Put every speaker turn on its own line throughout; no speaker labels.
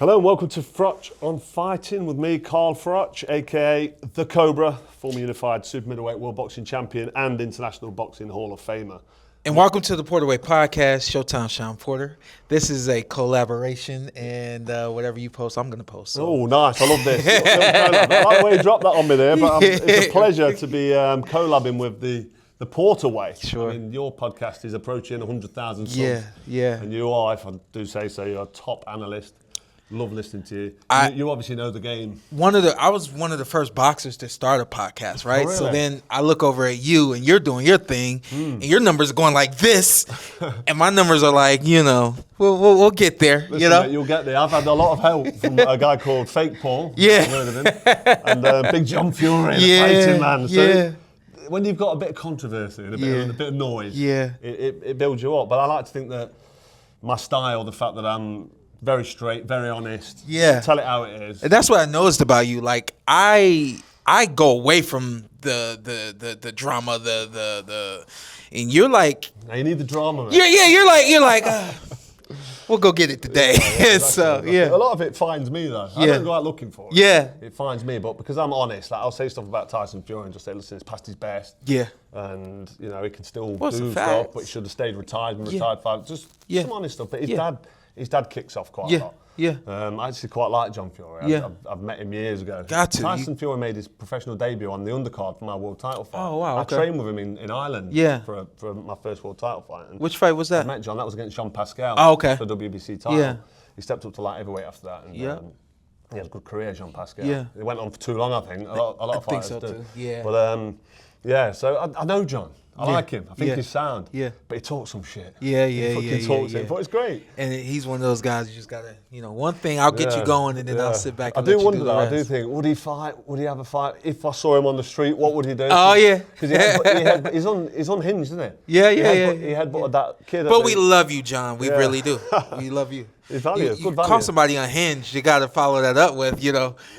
Hello and welcome to Froch on Fighting with me, Carl Froch, aka the Cobra, former unified super middleweight world boxing champion and international boxing Hall of Famer.
And welcome to the Porterweight Podcast, Showtime Shawn Porter. This is a collaboration, and whatever you post, I'm going to post. So.
Oh, nice. I love this. I like the way you dropped that on me there, but it's a pleasure to be collabing with the Porterweight.
Sure.
I mean, your podcast is approaching 100,000 subs.
Yeah.
And you are, if I do say so, you're a top analyst. Love listening to you. You obviously know the game.
I was one of the first boxers to start a podcast, right?
Oh, really?
So then I look over at you, and you're doing your thing, and your numbers are going like this, and my numbers are like, we'll get there.
Listen, mate, you'll get there. I've had a lot of help from a guy called Fake Paul.
Yeah.
I've heard of him. And Big John Fury, the fighting man. So when you've got a bit of controversy and a bit of noise, it builds you up. But I like to think that my style, the fact that I'm very straight, very honest.
Yeah.
Tell it how it is.
And that's what I noticed about you. Like I go away from the drama, and you're like,
now you need the drama, man.
You're like we'll go get it today.
Exactly. A lot of it finds me though. I don't go out looking for it.
Yeah.
It finds me, but because I'm honest, like I'll say stuff about Tyson Fury and just say, listen, it's past his best.
Yeah.
And he can still
What's
do
the
stuff,
facts?
but he should have stayed retired and retired five. Just some honest stuff. But his dad kicks off quite a lot.
Yeah.
I actually quite like John Fury. I've met him years ago. Tyson Fury made his professional debut on the undercard for my world title fight.
Oh, wow.
I trained with him in Ireland for my first world title fight. And
which fight was that?
I met John. That was against Jean Pascal.
Oh, okay.
For the WBC title.
Yeah.
He stepped up to light heavyweight after that. And, he had a good career, Jean Pascal.
Yeah.
It went on for too long, I think. A lot of fighters
think so
do.
too. Yeah.
But so I know John. I like him. I think he's sound.
Yeah.
But he talks some shit.
He fucking
talks it. But it's great.
And he's one of those guys you just gotta, one thing I'll get you going, and then I'll sit back. And
I do
let
wonder
you do
though.
the
I do
rest.
think, would he fight? Would he have a fight? If I saw him on the street, what would he do?
Oh yeah.
Because he's unhinged, isn't he?
Yeah.
He headbutted that kid.
But we love you, John. We really do. We love you.
It's value.
You call somebody unhinged, you got to follow that up with,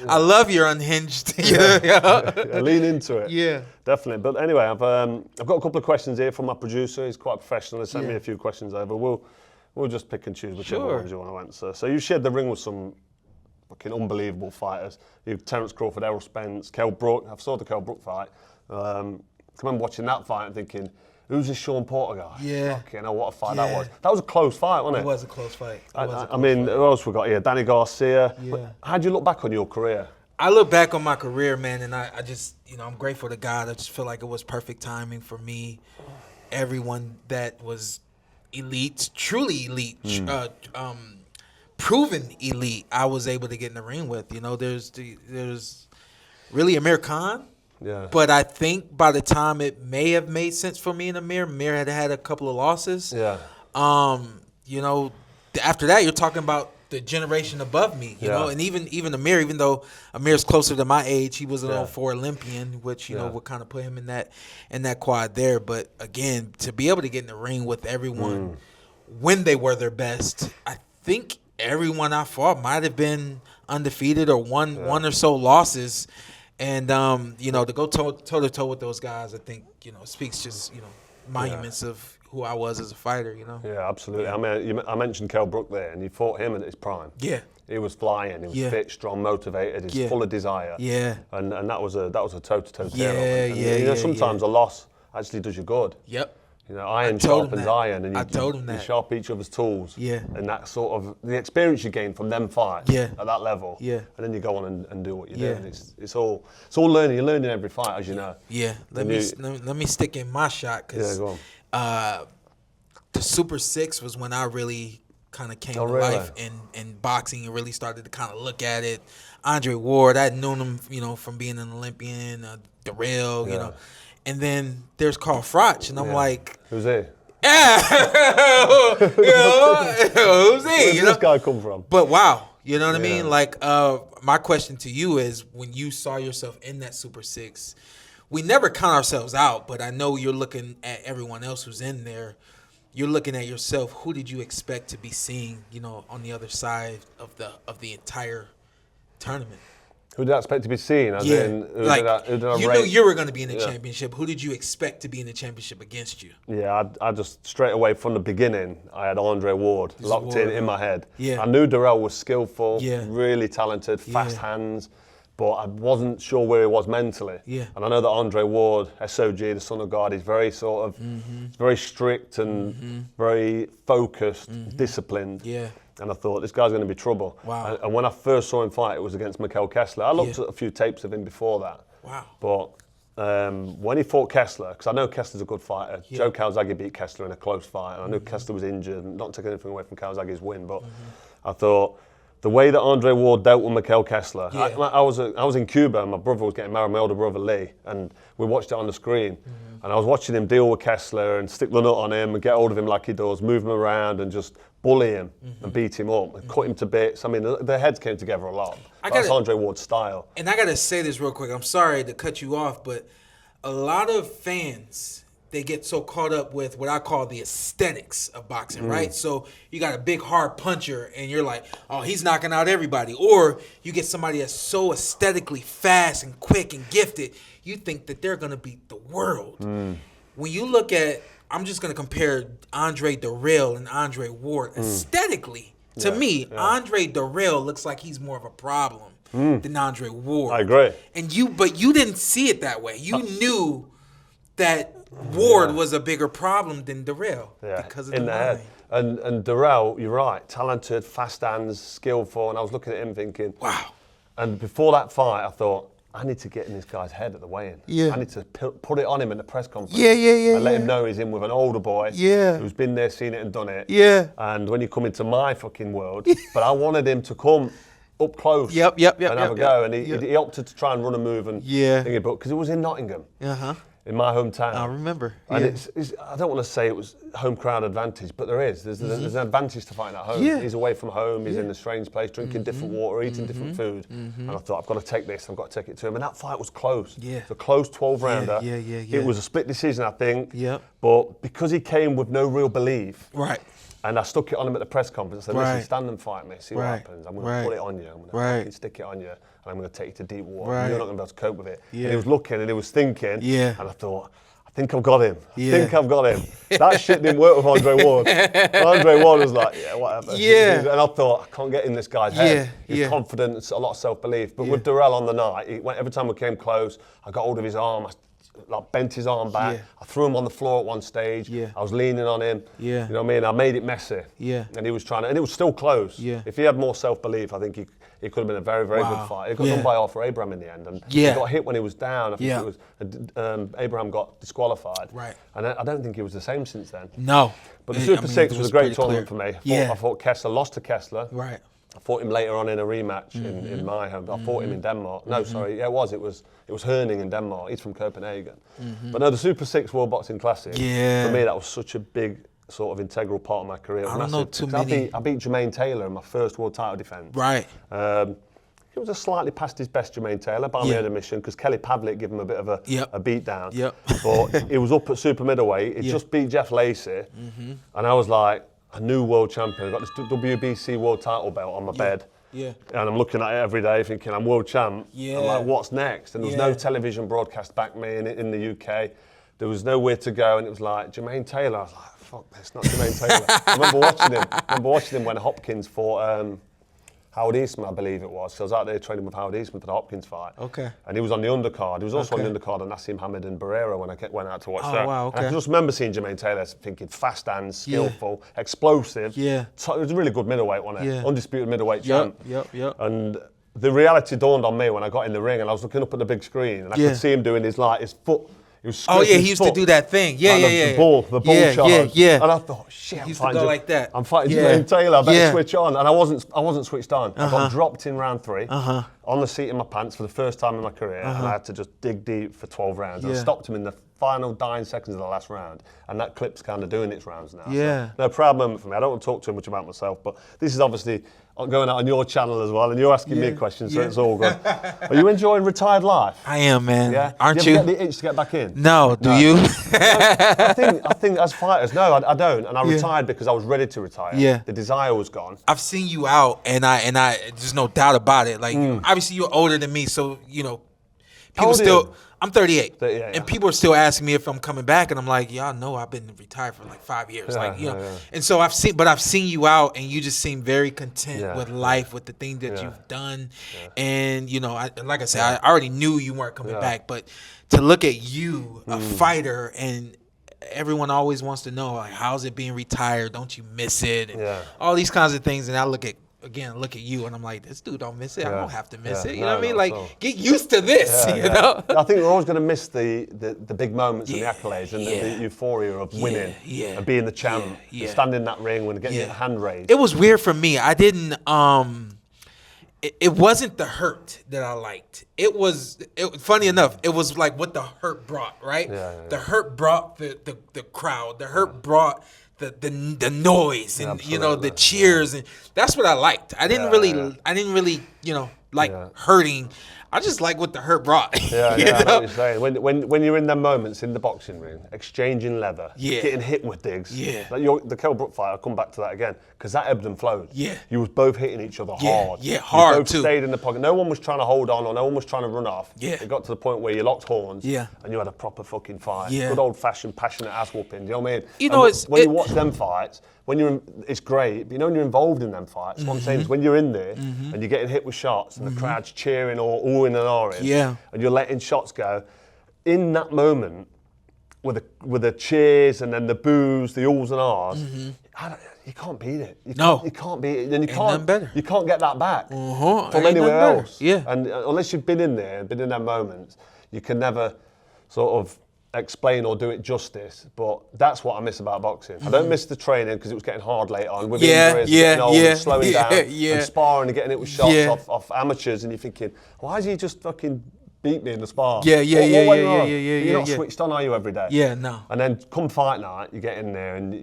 I love your unhinged.
Lean into it.
Yeah.
Definitely. But anyway, I've got a couple of questions here from my producer. He's quite professional. He sent me a few questions over. We'll just pick and choose whichever ones you want to answer. So you shared the ring with some fucking unbelievable fighters. You've Terence Crawford, Errol Spence, Kell Brook. I saw the Kell Brook fight. I remember watching that fight and thinking, who's this Shawn Porter guy?
Yeah.
Fucking hell, what a fight that was. That was a close fight, wasn't it?
It was a close fight.
I mean, who else we got here? Danny Garcia.
Yeah.
How do you look back on your career?
I look back on my career, man, and I just, I'm grateful to God. I just feel like it was perfect timing for me. Everyone that was elite, truly elite, proven elite, I was able to get in the ring with. There's really Amir Khan.
Yeah.
But I think by the time it may have made sense for me and Amir had a couple of losses.
Yeah.
After that, you're talking about the generation above me, you know, and even Amir, even though Amir's closer to my age, he was an 04 Olympian, which would kind of put him in that quad there. But again, to be able to get in the ring with everyone when they were their best, I think everyone I fought might have been undefeated or one or so losses. And, to go toe-to-toe with those guys, I think, speaks just, monuments of who I was as a fighter,
Yeah, absolutely. I mean, I mentioned Kell Brook there, and you fought him at his prime.
Yeah.
He was flying. He was fit, strong, motivated. He's full of desire.
Yeah.
And that was a toe-to-toe tear-up. Sometimes a loss actually does you good.
Yep.
Iron sharpens iron, and
I told him that.
You sharpen each other's tools.
Yeah.
And that sort of the experience you gain from them fights at that level.
Yeah.
And then you go on and do what you do. And it's all learning. You're learning every fight, as you know.
Yeah. Let me stick in my shot because
the
Super 6 was when I really kind of came to life in boxing and really started to kind of look at it. Andre Ward, I had known him, from being an Olympian, Darrell, And then there's Carl Froch, and I'm like,
who's he?
Yeah, who's he?
Where's this guy come from?
But wow, you know what I mean? Like, my question to you is, when you saw yourself in that Super 6, we never count ourselves out, but I know you're looking at everyone else who's in there. You're looking at yourself. Who did you expect to be seeing, on the other side of the entire tournament?
Who did I expect to be seen? As in, who
like
did I
you
rate?
knew you were going to be in the championship. Who did you expect to be in the championship against you?
Yeah, I just straight away from the beginning, I had Andre Ward locked in my head.
Yeah.
I knew Darrell was skillful,
Yeah.
really talented, fast hands, but I wasn't sure where he was mentally.
Yeah.
And I know that Andre Ward, SOG, the son of God, is very sort of, very strict and very focused, disciplined.
Yeah.
And I thought, this guy's going to be trouble.
Wow.
And when I first saw him fight, it was against Mikkel Kessler. I looked at a few tapes of him before that.
Wow.
But when he fought Kessler, because I know Kessler's a good fighter, Joe Calzaghe beat Kessler in a close fight, and I knew Kessler was injured, not taking anything away from Calzaghe's win, but I thought, the way that Andre Ward dealt with Mikkel Kessler, I was in Cuba, and my brother was getting married, my older brother Lee, and we watched it on the screen. And I was watching him deal with Kessler and stick the nut on him and get hold of him like he does, move him around and just bully him and beat him up and cut him to bits. I mean, their heads came together a lot. That's Andre Ward's style.
And I got to say this real quick. I'm sorry to cut you off, but a lot of fans, they get so caught up with what I call the aesthetics of boxing, right? So you got a big, hard puncher, and you're like, oh, he's knocking out everybody. Or you get somebody that's so aesthetically fast and quick and gifted, you think that they're going to beat the world. When you look at, I'm just going to compare Andre Darrell and Andre Ward aesthetically. To me, Andre Darrell looks like he's more of a problem than Andre Ward.
I agree.
But you didn't see it that way. You knew that Ward was a bigger problem than Darrell because of the mind.
And Darrell, you're right, talented, fast hands, skillful, and I was looking at him thinking, wow. And before that fight, I thought, I need to get in this guy's head at the weigh-in.
Yeah.
I need to put it on him in the press conference.
Yeah.
And let him know he's in with an older boy who's been there, seen it and done it.
Yeah.
And when you come into my fucking world, but I wanted him to come up close and have a go. And he opted to try and run a move and because it was in Nottingham. In my hometown.
I remember.
And it's I don't want to say it was home crowd advantage, but there is. There's an advantage to fighting at home.
Yeah.
He's away from home, he's in a strange place, drinking different water, eating different food. And I thought, I've got to take this, I've got to take it to him. And that fight was close.
Yeah.
It's a close 12-rounder.
Yeah.
It was a split decision, I think.
Yeah.
But because he came with no real belief.
Right.
And I stuck it on him at the press conference. I said, listen, stand and fight me, see what happens. I'm going to put it on you. I'm going to stick it on you. And I'm going to take you to deep water. You're not going to be able to cope with it. And he was looking and he was thinking. And I thought, I think I've got him. I think I've got him. That shit didn't work with Andre Ward. Andre Ward was like, whatever. And I thought, I can't get in this guy's head. He's confident, a lot of self-belief. But with Darrell on the night, every time we came close, I got hold of his arm. I bent his arm back. I threw him on the floor at one stage. I was leaning on him. You know what I mean? I made it messy. And he was trying to, and it was still close. If he had more self-belief, I think he could have been a very, very good fight. He got done by Arthur Abraham in the end. And he got hit when he was down. I think it was, Abraham got disqualified. And I don't think he was the same since then.
No.
But the Super 6 was a great tournament for me. I fought Kessler, lost to Kessler. I fought him later on in a rematch in my home. I fought him in Denmark. No, sorry, it was Herning in Denmark. He's from Copenhagen. But no, the Super 6 World Boxing Classic, for me, that was such a big sort of integral part of my career.
I don't know too many.
I beat Jermaine Taylor in my first world title defence. He was slightly past his best, Jermaine Taylor, by my own admission, because Kelly Pavlik gave him a bit of a beat down. But he was up at super middleweight. He just beat Jeff Lacey. And I was like, a new world champion. I got this WBC world title belt on my bed. And I'm looking at it every day thinking, I'm world champ. I'm like, what's next? And there was no television broadcast back me in the UK. There was nowhere to go. And it was like, Jermaine Taylor. I was like, fuck this, not Jermaine Taylor. I remember watching him when Hopkins fought Howard Eastman, I believe it was. So I was out there training with Howard Eastman for the Hopkins fight. And he was on the undercard. He was also on the undercard on Nassim Hamed and Barrera when I went out to watch that. And I can just remember seeing Jermaine Taylor thinking fast hands, skillful, explosive. So it was a really good middleweight, wasn't it? Undisputed middleweight champ. And the reality dawned on me when I got in the ring and I was looking up at the big screen and I could see him doing his foot. He
used to do that thing. The ball
charge. And I thought, shit,
he used to go like that.
I'm fighting Jermaine Taylor, I better switch on. And I wasn't switched on. I got dropped in round 3 on the seat in my pants for the first time in my career. And I had to just dig deep for 12 rounds. And I stopped him in the final dying seconds of the last round, and that clip's kind of doing its rounds now.
Yeah.
So, no, proud moment for me. I don't want to talk too much about myself, but this is obviously going out on your channel as well, and you're asking me questions, so it's all good. Are you enjoying retired life?
I am, man.
Yeah.
Aren't
Do you
you?
ever get the itch to get back in?
No. Do you?
I think as fighters, no, I don't. And I retired because I was ready to retire.
Yeah.
The desire was gone.
I've seen you out, and I there's no doubt about it. Like, obviously you're older than me, so people still. I'm 38, and people are still asking me if I'm coming back, and I'm like, y'all know I've been retired for like 5 years, And so I've seen you out, and you just seem very content with life, with the thing that you've done, and like I said, I already knew you weren't coming back, but to look at you, a fighter, and everyone always wants to know, like, how's it being retired? Don't you miss it? And all these kinds of things, and I look at you, and I'm like, this dude don't miss it. I don't have to miss it. You know what I mean? Like, get used to this. You know?
I think we're always going to miss the big moments and the accolades and the euphoria of winning and being the champ, and standing in that ring when getting your hand raised.
It was weird for me. I didn't. It wasn't the hurt that I liked. Funny enough, it was like what the hurt brought. Right? The hurt brought the crowd. The hurt brought the noise and the cheers, and that's what I liked. I didn't really like hurting. I just like what the hurt brought.
I know what you're saying. When you're in them moments in the boxing ring, exchanging leather, getting hit with digs. Like the Kell Brook fight, I'll come back to that again, because that ebbed and flowed. You was both hitting each other hard.
Hard
you both
too.
Stayed in the pocket. No one was trying to hold on, or no one was trying to run off. It got to the point where you locked horns. And you had a proper fucking fight. Good old fashioned passionate ass whooping. You know what I mean? When you watch them fights, it's great. But when you're involved in them fights, what I'm saying is when you're in there and you're getting hit with shots and the crowd's cheering or oohing and ahhing, and you're letting shots go, in that moment with the cheers and then the boos, the oohs and ahs, you can't beat it. You can't beat it. And you can't get that back from anywhere else. And unless you've been in there, been in them moments, you can never sort of explain or do it justice. But that's what I miss about boxing. I don't miss the training because it was getting hard late on with injuries, getting old and slowing down and sparring and getting it with shots off amateurs, and you're thinking, why is he just fucking beat me in the spar? You're not switched on, are you, every day?
No.
And then come fight night, you get in there and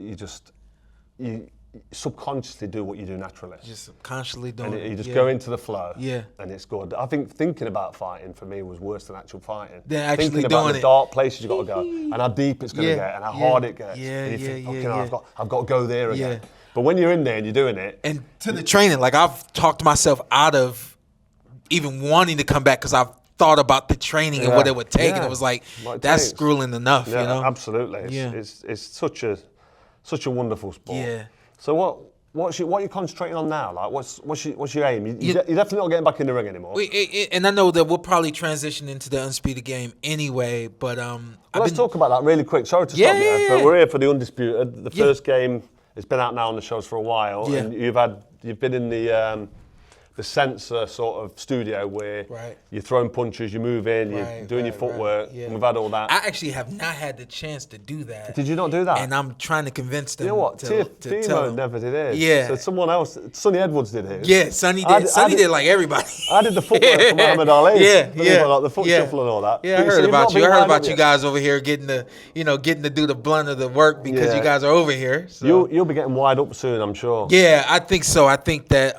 you subconsciously do what you do naturally.
Just subconsciously doing
it. You just go into the flow.
Yeah.
And it's good. I think thinking about fighting for me was worse than actual fighting.
Than actually
thinking about the dark places you got to go and how deep it's going to get and how hard it gets. And you think, I've got to go there again. But when you're in there and you're doing it.
And to the training, like, I've talked myself out of even wanting to come back because I've thought about the training and what it would take. And it was like, that's grueling enough, you know?
Absolutely. It's such a wonderful sport. So what are you concentrating on now? Like, what's your aim? You're definitely not getting back in the ring anymore.
And I know that we'll probably transition into the Undisputed game anyway, but
let's talk about that really quick. Sorry to stop you, but we're here for the Undisputed. The first game has been out now on the shows for a while, and you've been in the sensor sort of studio where you're throwing punches, you move in, you're doing your footwork, and we've had all that.
I actually have not had the chance to do that.
Did you not do that?
And I'm trying to convince them.
You know what? Timo never did his.
Yeah.
So someone else, Sonny Edwards did his.
Yeah, Sonny did. Sonny did like everybody.
I did the footwork for Muhammad Ali. Like the foot
yeah.
shuffle and all that.
Yeah, I heard about you. I heard about you guys over here getting to do the blunt of the work because you guys are over here. So.
You'll be getting wide up soon, I'm sure.
Yeah, I think so. I think that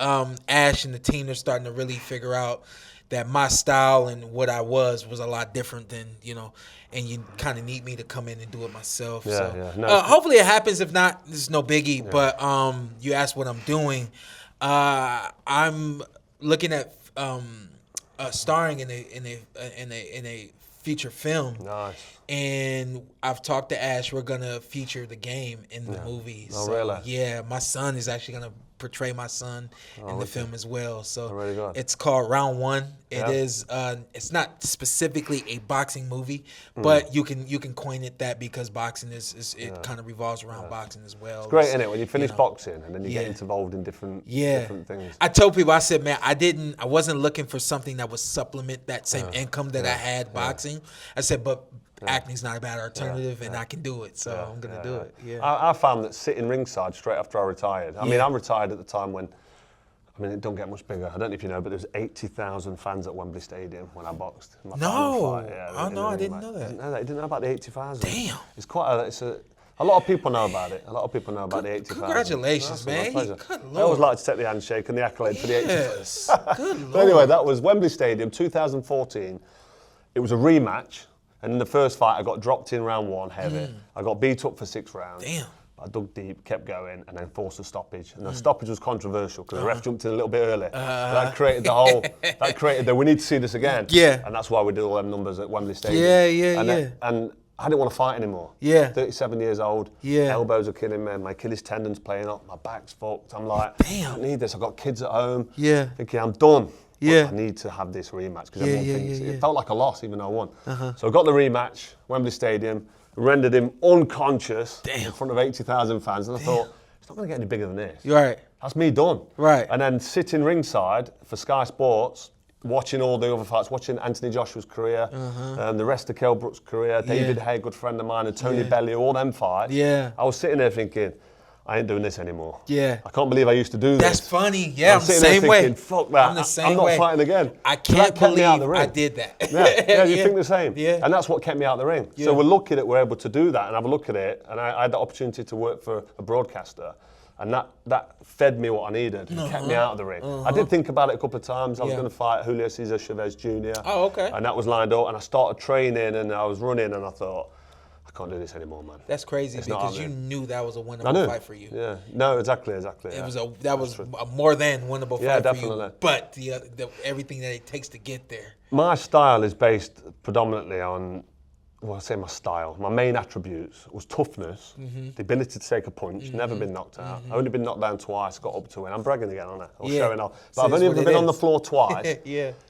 Ash and the team are starting to really figure out that my style and what I was a lot different than, and you kind of need me to come in and do it myself. Hopefully it happens. If not, this is no biggie. But you asked what I'm doing. I'm looking at starring in a feature film.
Nice.
And I've talked to Ash. We're gonna feature the game in the movie.
Oh, really?
Yeah, my son is actually gonna portray my son in the film as well. So
really good.
It's called Round One. It is. It's not specifically a boxing movie, but you can coin it that because boxing is kind of revolves around boxing as well.
It's great, isn't it? When you finish boxing and then you get involved in different things.
I told people, I said, man, I wasn't looking for something that would supplement that same income that I had boxing. I said, but acting's not a bad alternative, and I can do it, so I'm gonna do it.
I found that sitting ringside straight after I retired. I mean, I retired at the time when I mean, it don't get much bigger. I don't know if you know, but there's 80,000 fans at Wembley Stadium when I boxed.
No, I didn't know that.
You didn't know about the 80,000.
Damn.
It's a lot of people know about it. A lot of people know about the 80,000.
Congratulations, man.
Good Lord. I always like to take the handshake and the accolade for the 80,000.
Yes. Good Lord.
But anyway, that was Wembley Stadium, 2014. It was a rematch, and in the first fight, I got dropped in round 1 heavy. I got beat up for 6 rounds.
Damn.
I dug deep, kept going, and then forced a stoppage. And the stoppage was controversial because the ref jumped in a little bit early. That created the whole. That created the. We need to see this again.
Yeah.
And that's why we did all them numbers at Wembley Stadium. And I didn't want to fight anymore.
Yeah.
37 years old.
Yeah.
Elbows are killing me. My Achilles tendon's playing up. My back's fucked. I'm like,
damn.
I don't need this. I've got kids at home.
Yeah.
Thinking I'm done.
Yeah.
But I need to have this rematch because everyone thinks it felt like a loss even though I won. So I got the rematch, Wembley Stadium. Rendered him unconscious in front of 80,000 fans, and I thought, it's not going to get any bigger than this.
Right.
That's me done.
Right.
And then sitting ringside for Sky Sports, watching all the other fights, watching Anthony Joshua's career, the rest of Kell Brook's career, David Hay, good friend of mine, and Tony Bellew, all them fights.
Yeah.
I was sitting there thinking, I ain't doing this anymore.
Yeah.
I can't believe I used to do this.
That's funny. Yeah, I'm the
sitting
same
there
way.
thinking, fuck that.
I'm the same
I'm
way.
not fighting again.
I can't believe
I
did that.
Yeah, you think the same.
Yeah.
And that's what kept me out of the ring.
Yeah.
So we're lucky that we're able to do that and have a look at it. And I had the opportunity to work for a broadcaster. And that fed me what I needed and kept me out of the ring. I did think about it a couple of times. I was going to fight Julio Cesar Chavez Jr.
Oh, okay.
And that was lined up. And I started training and I was running and I thought, I can't do this anymore, man.
That's crazy because you knew that was a winnable fight for you.
Yeah, no, exactly.
It was that was a more than winnable fight
definitely.
for you. But the everything that it takes to get there.
My style is based predominantly on, well, I say my style. My main attributes was toughness, the ability to take a punch, never been knocked out. I've only been knocked down twice, got up to win. I'm bragging again, aren't I? Or showing off. But I've only ever been on the floor twice.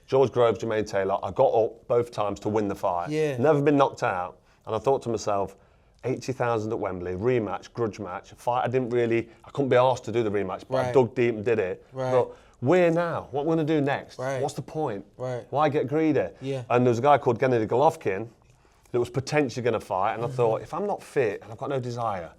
George Groves, Jermaine Taylor. I got up both times to win the fight. Never been knocked out. And I thought to myself, 80,000 at Wembley, rematch, grudge match, a fight I couldn't be asked to do the rematch, but I dug deep and did it. But where now? What we're going to do next? What's the point? Why get greedy? And there was a guy called Gennady Golovkin that was potentially going to fight, and I thought, if I'm not fit and I've got no desire,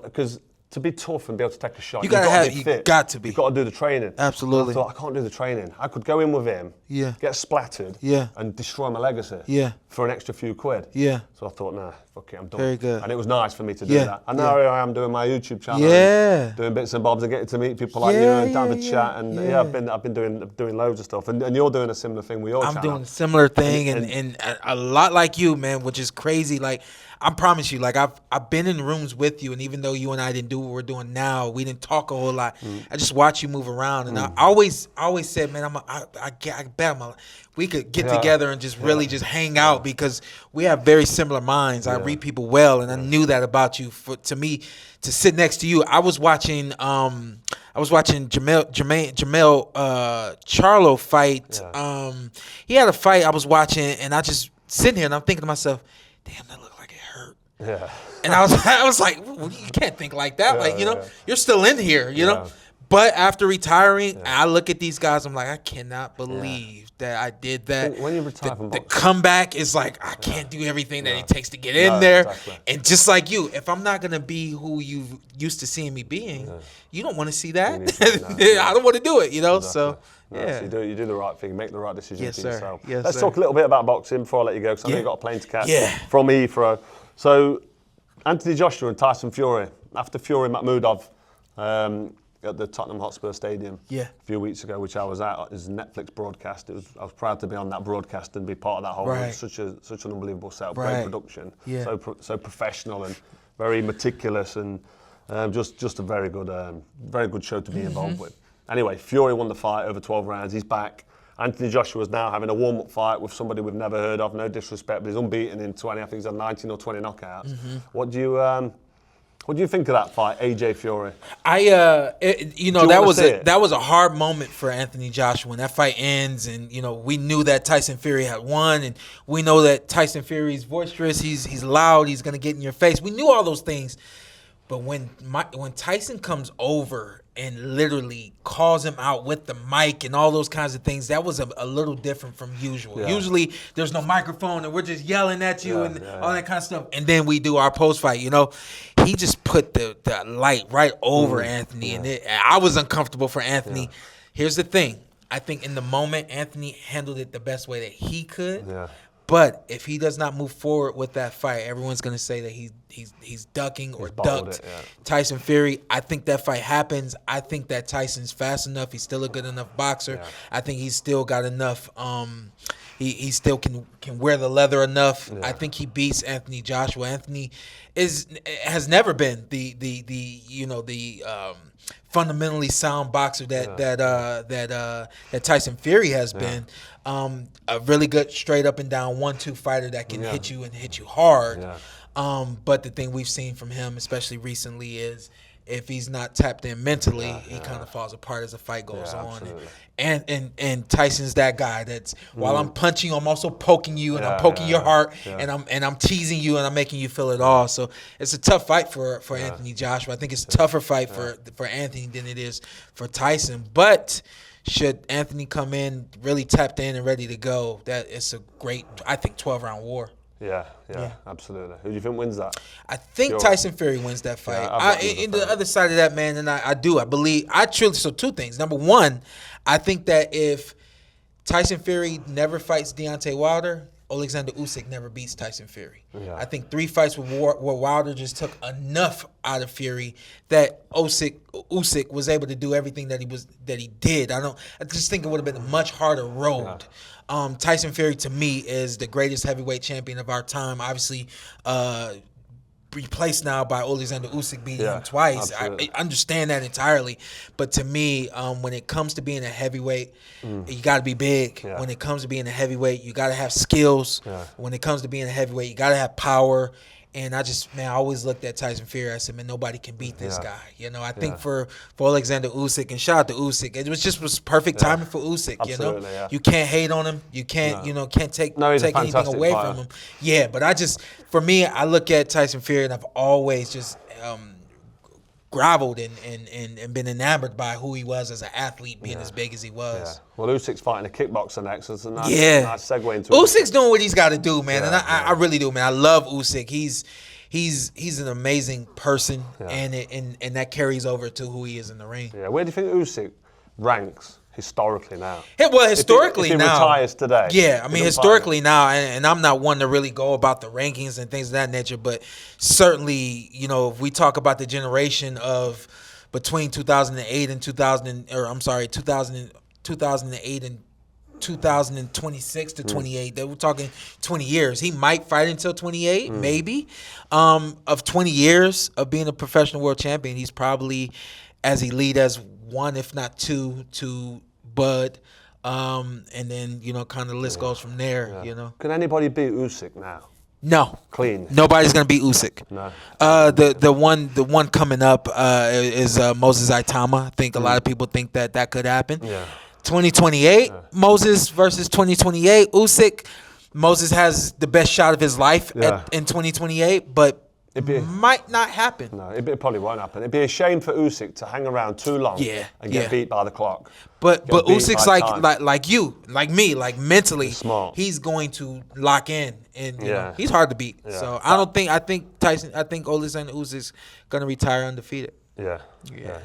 because to be tough and be able to take a shot,
you got to be fit.
You've got to do the training.
Absolutely.
And I thought, I can't do the training. I could go in with him, get splattered, and destroy my legacy for an extra few quid. So I thought, nah, fuck it, I'm done.
Very good.
And it was nice for me to do that. And now I am doing my YouTube channel, doing bits and bobs and getting to meet people like you and down the chat. And I've been doing loads of stuff. And you're doing a similar thing with your channel.
I'm doing a similar thing and a lot like you, man, which is crazy. Like, I promise you, like I've been in rooms with you, and even though you and I didn't do what we're doing now, we didn't talk a whole lot. I just watch you move around, and I always said, man, I bet we could get together and just really just hang out because we have very similar minds. I read people well, and I knew that about you. To me, to sit next to you, I was watching Jamel Charlo fight. He had a fight I was watching, and I just sitting here and I'm thinking to myself, damn, that looked like it hurt.
Yeah.
And I was like, well, you can't think like that. Like, you're still in here, you know? But after retiring, I look at these guys, I'm like, I cannot believe that I did that.
When you retire from
the
boxing,
comeback is like, I can't do everything that it takes to get in there. Exactly. And just like you, if I'm not going to be who you used to seeing me being, you don't want to see that. I don't want to do it, you know?
Exactly.
So,
so you do the right thing, make the right decision for yourself.
Yes,
Let's talk a little bit about boxing before I let you go, because I know you've got a plane to catch from Heathrow. So, Anthony Joshua and Tyson Fury. After Fury Makhmudov at the Tottenham Hotspur Stadium a few weeks ago, which I was at, it was a Netflix broadcast. I was proud to be on that broadcast and be part of that whole. It was such an unbelievable setup, great production, so professional and very meticulous, and just a very good show to be involved with. Anyway, Fury won the fight over 12 rounds. He's back. Anthony Joshua is now having a warm-up fight with somebody we've never heard of. No disrespect, but he's unbeaten in 20. I think he's had 19 or 20 knockouts. What do you think of that fight, AJ Fury?
That was a hard moment for Anthony Joshua when that fight ends, and we knew that Tyson Fury had won, and we know that Tyson Fury's boisterous. He's loud. He's gonna get in your face. We knew all those things, but when Tyson comes over and literally calls him out with the mic and all those kinds of things, that was a little different from usual. Yeah. Usually there's no microphone and we're just yelling at you and all that kind of stuff. And then we do our post-fight, you know. He just put the light right over Anthony. And I was uncomfortable for Anthony. Yeah. Here's the thing. I think in the moment, Anthony handled it the best way that he could. Yeah. But if he does not move forward with that fight, everyone's going to say that he's ducking or ducked Tyson Fury. I think that fight happens. I think that Tyson's fast enough. He's still a good enough boxer. Yeah. I think he's still got enough. He still can wear the leather enough. Yeah. I think he beats Anthony Joshua. Anthony has never been the fundamentally sound boxer that Tyson Fury has been. A really good straight up and down 1-2 fighter that can hit you and hit you hard. Yeah. But the thing we've seen from him, especially recently, is if he's not tapped in mentally, he kind of falls apart as the fight goes on. And Tyson's that guy that's while I'm punching, I'm also poking you and I'm poking your heart and I'm teasing you and I'm making you feel it all. So it's a tough fight for Anthony Joshua. I think it's a tougher fight for Anthony than it is for Tyson. But should Anthony come in really tapped in and ready to go, that it's a great, I think, 12-round war. Yeah, absolutely. Who do you think wins that? I think Tyson Fury wins that fight. In the other side of that, man, and I believe, so two things. Number one, I think that if Tyson Fury never fights Deontay Wilder, Alexander Usyk never beats Tyson Fury. Yeah. I think 3 fights where Wilder just took enough out of Fury that Usyk was able to do everything that he did. I just think it would have been a much harder road. Yeah. Tyson Fury to me is the greatest heavyweight champion of our time. Obviously, replaced now by Alexander Usyk beating him twice. I understand that entirely, but to me, when it comes to being a heavyweight, you got to be big. Yeah. When it comes to being a heavyweight, you got to have skills. Yeah. When it comes to being a heavyweight, you got to have power. And I always looked at Tyson Fury. I said, man, nobody can beat this guy. You know, I think for Alexander Usyk, and shout out to Usyk, it was perfect timing for Usyk.
Absolutely,
you know, you can't hate on him. You can't, can't take anything away from him. Yeah, but for me, I look at Tyson Fury, and I've always just groveled and been enamored by who he was as an athlete, being as big as he was. Yeah. Well, Usyk's fighting a kickboxer next. It's a nice segue into Usyk's doing what he's got to do, man, and I really do, man. I love Usyk. He's an amazing person, and that carries over to who he is in the ring. Yeah, where do you think Usyk ranks historically now? Historically if he retires today. Yeah, I mean, historically now, and I'm not one to really go about the rankings and things of that nature, but certainly, if we talk about the generation of between 2008 and 2008 and 2026 to 28, that we're talking 20 years. He might fight until 28, maybe. Of 20 years of being a professional world champion, he's probably as elite as one, if not two, to Bud. And then, kind of the list goes from there, Can anybody beat Usyk now? No. Clean. Nobody's gonna beat Usyk. No. The one coming up is Moses Aitama. I think a lot of people think that could happen. Yeah. 2028, Moses versus 2028. Usyk, Moses has the best shot of his life in 2028, but it might not happen. No, it probably won't happen. It'd be a shame for Usyk to hang around too long and get beat by the clock. But Usyk's like you, like me, like mentally, he's going to lock in, and he's hard to beat. Yeah. So I think Alexander Usyk's gonna retire undefeated. Yeah.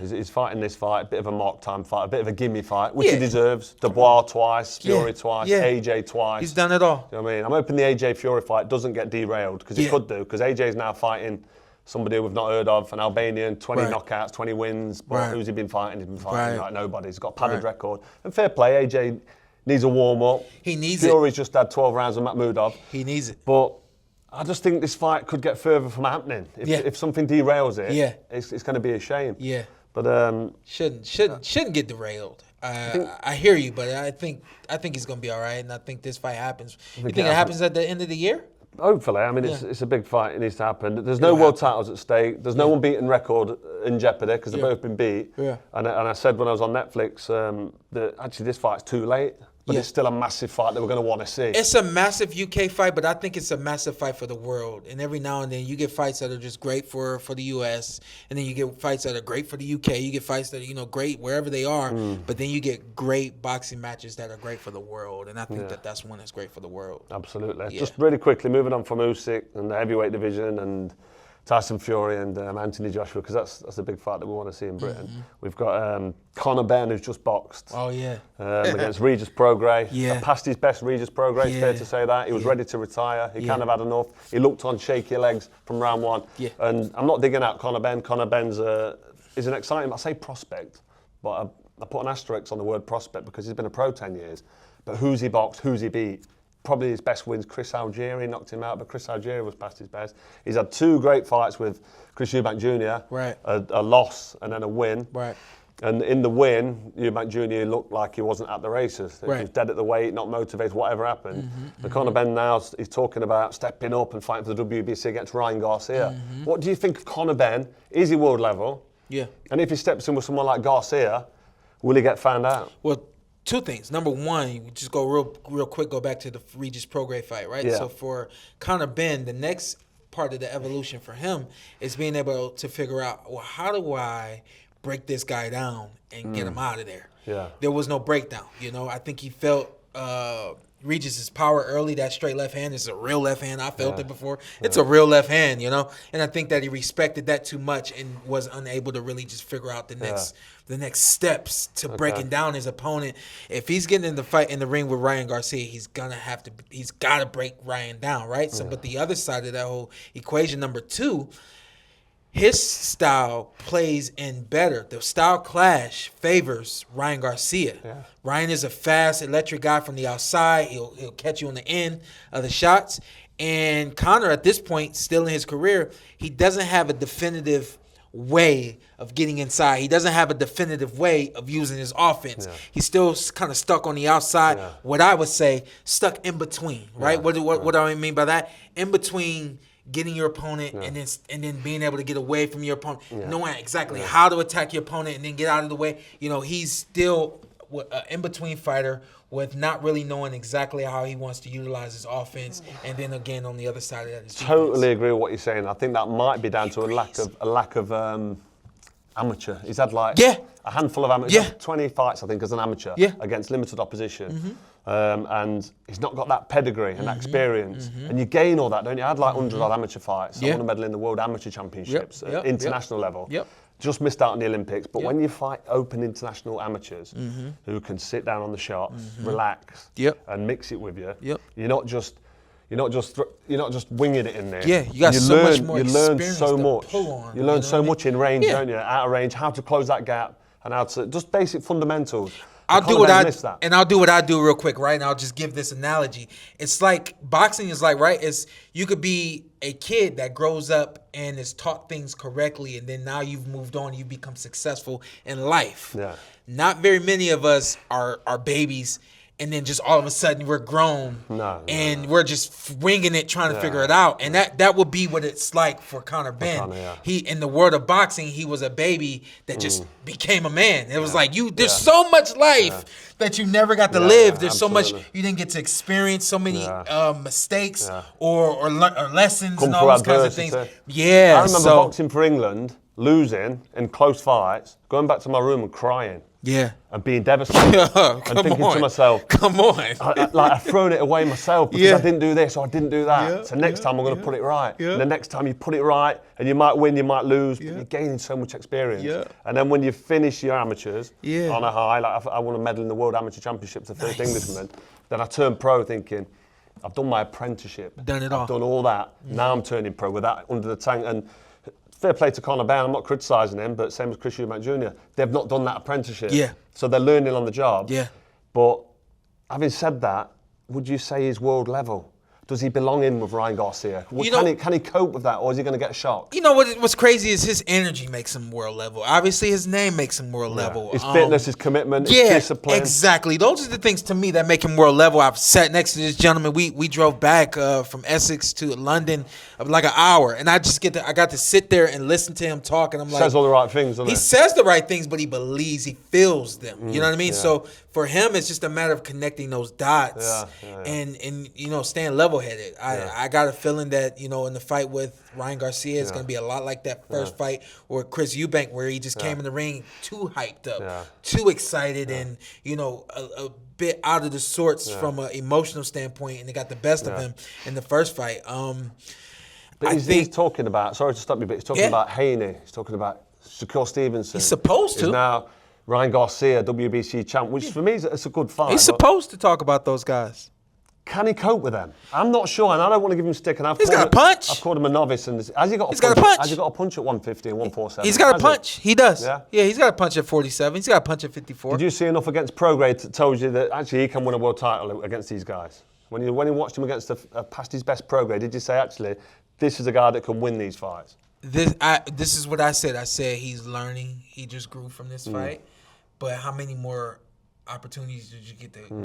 He's fighting this fight, a bit of a mark time fight, a bit of a gimme fight, which he deserves. Dubois twice, Fury twice, AJ twice. He's done it all. You know what I mean? I'm hoping the AJ Fury fight doesn't get derailed, because it could do, because AJ's now fighting somebody we've not heard of, an Albanian, 20 knockouts, 20 wins. But who's he been fighting? He's been fighting like nobody. He's got a padded record. And fair play, AJ needs a warm-up. He needs Fury's just had 12 rounds with Makhmudov. He needs it. But I just think this fight could get further from happening. If something derails it, it's going to be a shame. Yeah. But shouldn't get derailed. I hear you, but I think he's going to be all right, and I think this fight happens. You think it happens at the end of the year? Hopefully. I mean, it's a big fight. It needs to happen. There's no world titles at stake. There's no one beaten record in jeopardy, because they've both been beat. Yeah. And I said when I was on Netflix that actually this fight's too late.
but it's still a massive fight that we're going to want to see.
It's a massive UK fight, but I think it's a massive fight for the world. And every now and then you get fights that are just great for the US, and then you get fights that are great for the UK. You get fights that are, great wherever they are, but then you get great boxing matches that are great for the world. And I think that's one that's great for the world.
Absolutely. Yeah. Just really quickly, moving on from Usyk and the heavyweight division and Tyson Fury and Anthony Joshua, because that's a big fight that we want to see in Britain. We've got Conor Benn, who's just boxed.
Oh, yeah.
Against Regis Prograis.
Yeah.
Past his best, Regis Prograis, fair to say that. He was ready to retire. He kind of had enough. He looked on shaky legs from round one.
Yeah.
And I'm not digging out Conor Benn. Conor Benn's is an exciting, I say prospect, but I put an asterisk on the word prospect because he's been a pro 10 years. But who's he boxed, who's he beat? Probably his best wins, Chris Algieri knocked him out, but Chris Algieri was past his best. He's had 2 great fights with Chris Eubank Jr.
Right.
A loss and then a win.
Right.
And in the win, Eubank Jr. looked like he wasn't at the races. He
Right.
was dead at the weight, not motivated, whatever happened. Conor Benn now, he's talking about stepping up and fighting for the WBC against Ryan Garcia. What do you think of Conor Benn? Is he world level?
Yeah.
And if he steps in with someone like Garcia, will he get found out?
Well, 2 things. Number one, you just go real quick, go back to the Regis Prograis fight, right?
Yeah.
So for Conor Benn, the next part of the evolution for him is being able to figure out, well, how do I break this guy down and get him out of there?
Yeah.
There was no breakdown, I think he felt Regis's power early. That straight left hand is a real left hand. I felt it before. It's a real left hand, And I think that he respected that too much and was unable to really just figure out the next steps to breaking down his opponent. If he's getting in the fight in the ring with Ryan Garcia, he's got to break Ryan down, right? So, but the other side of that whole equation, number 2. His style plays in better. The style clash favors Ryan Garcia. Yeah. Ryan is a fast, electric guy from the outside. He'll catch you on the end of the shots. And Conor, at this point, still in his career, he doesn't have a definitive way of getting inside. He doesn't have a definitive way of using his offense. Yeah. He's still kind of stuck on the outside. Yeah. What I would say, stuck in between, right? What do I mean by that? In between getting your opponent and then being able to get away from your opponent, knowing exactly how to attack your opponent and then get out of the way. He's still an in-between fighter with not really knowing exactly how he wants to utilize his offense. And then again, on the other side of that is
totally agree with what you're saying. I think that might be down to a lack of amateur. He's had a handful of amateurs, 20 fights I think as an amateur against limited opposition. And he's not got that pedigree and that experience. And you gain all that, don't you? I had 100 odd amateur fights. I won a medal in the World Amateur Championships at international level. Just missed out on the Olympics. But when you fight open international amateurs who can sit down on the shots, relax, and mix it with you, you're not just winging it in there.
Yeah, you got so much more experience
so
to
much.
pull on.
You learn so much in range, don't you? Out of range, how to close that gap, and how to just basic fundamentals.
I'll do what I do real quick, right? And I'll just give this analogy. It's like boxing is like, right? You could be a kid that grows up and is taught things correctly, and then now you've moved on, you become successful in life. Yeah. Not very many of us are babies, and then just all of a sudden we're grown and we're just winging it, trying to figure it out. And that would be what it's like for Conor Benn. He, in the world of boxing, he was a baby that just became a man. It was like there's so much life that you never got to live. There's so much you didn't get to experience, so many mistakes or lessons and all those kinds of things. Yeah.
I remember boxing for England, losing in close fights, going back to my room and crying.
Yeah.
And being devastated and thinking to myself,
come on.
I've thrown it away myself because I didn't do this or I didn't do that. So next time I'm going to put it right. And the next time you put it right and you might win, you might lose, but you're gaining so much experience. And then when you finish your amateurs on a high, like I won a medal in the World Amateur Championships, the first Englishman, then I turned pro thinking, I've done my apprenticeship.
Done it all.
I've done all that. Now I'm turning pro with that under the tank. And fair play to Conor Benn, I'm not criticising him, but same as Chris Eubank Jr. They've not done that apprenticeship.
Yeah.
So they're learning on the job.
Yeah.
But having said that, would you say he's world level? Does he belong in with Ryan Garcia? Can he cope with that, or is he going to get a shock?
You know what's crazy is his energy makes him world level. Obviously, his name makes him world level.
His fitness, his commitment, his discipline.
Exactly. Those are the things to me that make him world level. I've sat next to this gentleman. We drove back from Essex to London like an hour, and I got to sit there and listen to him talk, and I'm like,
says all the right things, doesn't he?
He says the right things, but he believes, he feels them. You know what I mean? Yeah. So for him, it's just a matter of connecting those dots and staying level-headed. I got a feeling that, in the fight with Ryan Garcia, it's going to be a lot like that first fight with Chris Eubank, where he just came in the ring too hyped up, too excited, and, a bit out of the sorts from an emotional standpoint, and they got the best of him in the first fight.
But he's talking about, sorry to stop you, but he's talking about Haney. He's talking about Shakur Stevenson.
He's supposed to.
He's now Ryan Garcia, WBC champ, which for me is a good fight.
He's supposed to talk about those guys.
Can he cope with them? I'm not sure, and I don't want to give him stick. And
he's got a punch.
I've called him a novice, and has he got a punch? Has he got a punch at 150 and 147?
He's got a punch. He does. Yeah, he's got a punch at 47. He's got a punch at 54.
Did you see enough against Prograde that tells you that actually he can win a world title against these guys? When you watched him against past his best Prograde, did you say actually this is a guy that can win these fights?
This is what I said. I said he's learning. He just grew from this fight, but how many more opportunities do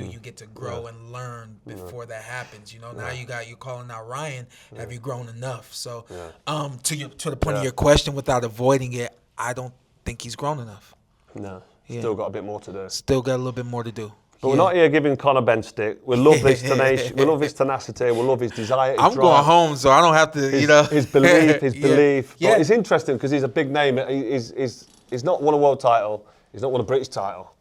you get to grow and learn before that happens? Now you're calling out Ryan. Have you grown enough? So, to the point of your question, without avoiding it, I don't think he's grown enough.
No, still got a bit more to do.
Still got a little bit more to do.
But we're not here giving Conor Benn stick. We love his tenacity. We love his tenacity. We love his desire.
I'm going home, so I don't have to.
His belief. Yeah. But it's interesting because he's a big name. He's not won a world title. He's not won a British title.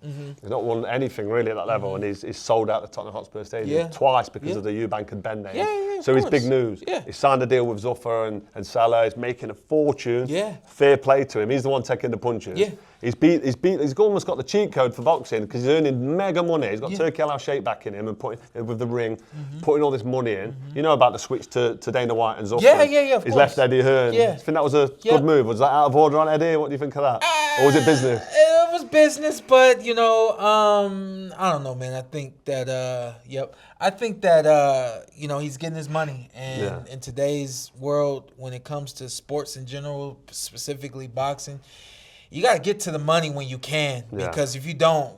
He's not won anything really at that level, and he's sold out the Tottenham Hotspur Stadium twice because of the Eubank and Benn name. So he's big news. He signed a deal with Zuffer and Salah. He's making a fortune. Fair play to him. He's the one taking the punches. He's almost got the cheat code for boxing because he's earning mega money. He's got Turki Al Sheikh backing him and putting with the ring, putting all this money in. You know about the switch to Dana White and Zuffer.
Of
He's
course.
left Eddie Hearn. I think that was a good move. Was that out of order on Eddie? What do you think of that? Or was it business?
It was business, but I don't know, man. I think that he's getting his money, and in today's world, when it comes to sports in general, specifically boxing, you got to get to the money when you can, because if you don't,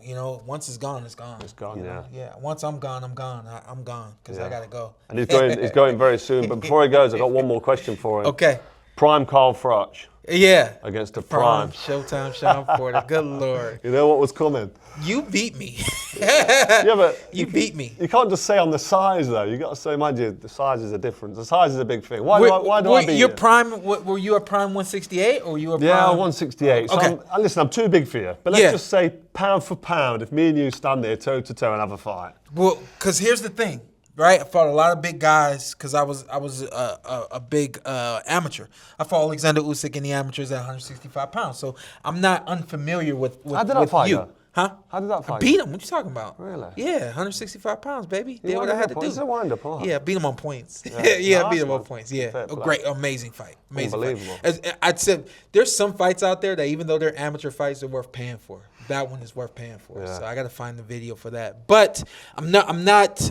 once it's gone, it's gone.
It's gone,
Yeah. Once I'm gone, I'm gone. I'm gone because I got to go.
And he's going very soon. But before he goes, I've got one more question for him.
Okay.
Prime Carl Froch.
Yeah.
Against the prime.
Showtime Shawn Porter. Good Lord.
You know what was coming?
You beat me.
But
you beat me.
You can't just say on the size though. You got to say, mind you, the size is a difference. The size is a big thing. Why do I beat you?
Were you a prime 168 or were you a prime?
Yeah, 168. So
okay.
Listen, I'm too big for you. But let's just say pound for pound, if me and you stand there toe to toe and have a fight.
Well, because here's the thing. Right, I fought a lot of big guys because I was a big amateur. I fought Alexander Usyk in the amateurs at 165 pounds, so I'm not unfamiliar with
How did that fight
you.
go?
Huh?
How did that fight?
I beat him. What you talking about?
Really?
Yeah, 165 pounds, baby. Did what I had to do.
It's a wind-up, huh?
Yeah, beat him on points. I beat him on points. Yeah, great, amazing fight. Amazing
Unbelievable.
Fight. I'd say there's some fights out there that even though they're amateur fights, they're worth paying for. That one is worth paying for. So I got to find the video for that. But I'm not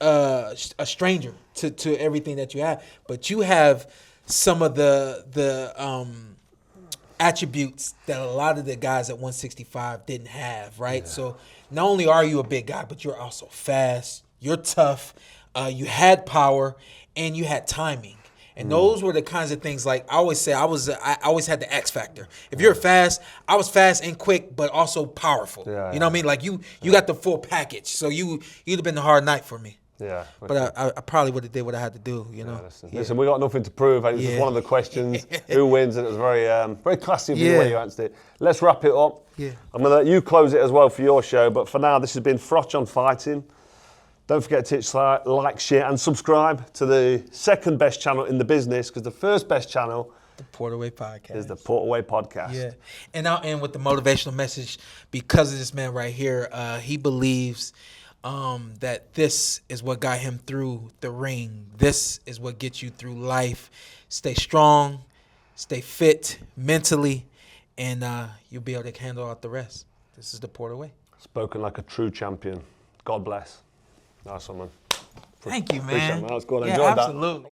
a stranger to everything that you have, but you have some of the attributes that a lot of the guys at 165 didn't have, right? So not only are you a big guy, but you're also fast, you're tough, you had power, and you had timing. And those were the kinds of things, like I always say, I always had the X factor. If you're fast, I was fast and quick, but also powerful. You know what I mean? Like you got the full package. So you'd have been the hard night for me. Yeah. But I probably would have did what I had to do,
Listen, we got nothing to prove. It was just one of the questions, who wins, and it was very classy the way you answered it. Let's wrap it up. I'm going to let you close it as well for your show, but for now, this has been Froch on Fighting. Don't forget to hit like, share, and subscribe to the second best channel in the business, because the first best channel,
the Porterweight Podcast,
is the Porterweight Podcast.
Yeah, and I'll end with the motivational message because of this man right here. He believes that this is what got him through the ring. This is what gets you through life. Stay strong, stay fit mentally, and you'll be able to handle out the rest. This is the Porterweight.
Spoken like a true champion. God bless. Nice one, man.
Thank you, man.
Appreciate it, man. That was good. I
Yeah,
enjoyed that.
absolutely.